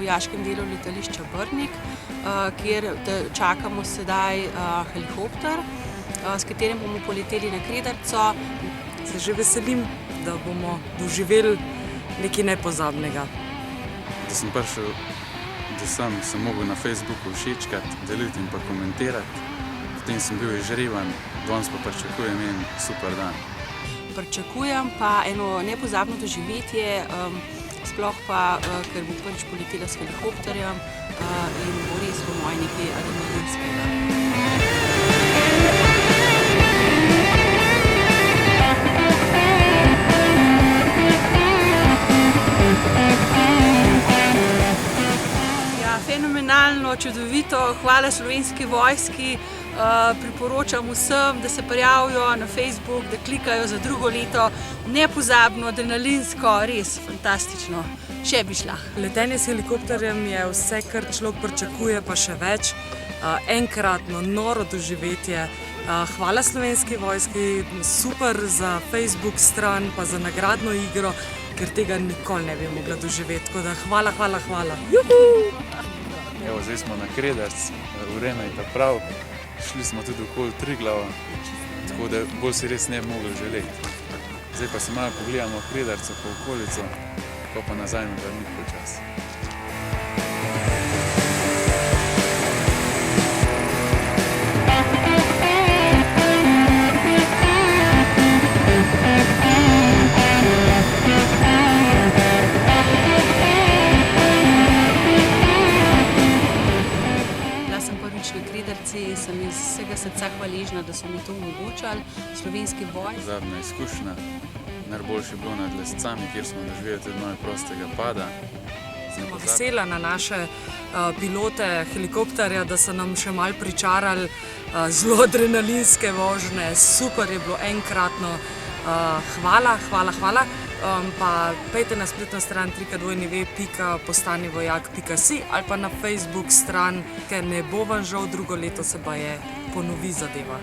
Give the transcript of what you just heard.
vojaškem delu letališča Brnik, kjer čakamo sedaj helikopter, s katerim bomo poleteli na Kredarico. Se že veselim, da bomo doživeli nekaj nepozabnega. Da sem prišel, da sem mogel na Facebooku všečkati, deliti in pa komentirati. Potem sem bil izžreban, danes pa pričakujem en super dan. Pričakujem pa eno nepozabno doživetje, sploh pa, ker bom prvič poletela s helikopterjem in bo res po moje nekaj adrenalinskega. Fenomenalno, čudovito, hvala Slovenski vojski, priporočam vsem, da se prijavijo na Facebook, da klikajo za drugo leto, nepozabno, adrenalinsko, res fantastično, še bi šla. Letenje s helikopterjem je vse, kar človek pričakuje, pa še več, enkratno, noro doživetje. Hvala Slovenski vojski, super za Facebook stran, pa za nagradno igro, ker tega nikoli ne bi mogla doživeti, tako da hvala. Juhu! Evo, zdaj smo na Kredarici, vreme je ta prav, šli smo tudi okoli Triglava, tako da bolj si res ne bi mogli želeti. Zdaj pa se malo pogledamo Kredarico po okolico, pa nazaj na Brnik počasi. Sem iz vsega srca hvaležna, da so mi to omogočali, Slovenski vojski. Zadnja izkušnja, najboljše je bilo nad Lescami, kjer smo doživeli tudi malo prostega pada. Sem vesela na naše pilote helikopterja, da so nam še malo pričarali zelo adrenalinske vožnje, super je bilo enkratno. Hvala. Pa pejte na spletno stran www.postanivojak.si ali pa na Facebook stran, ker ne bo vam žal, drugo leto se pa je ponovi zadeva.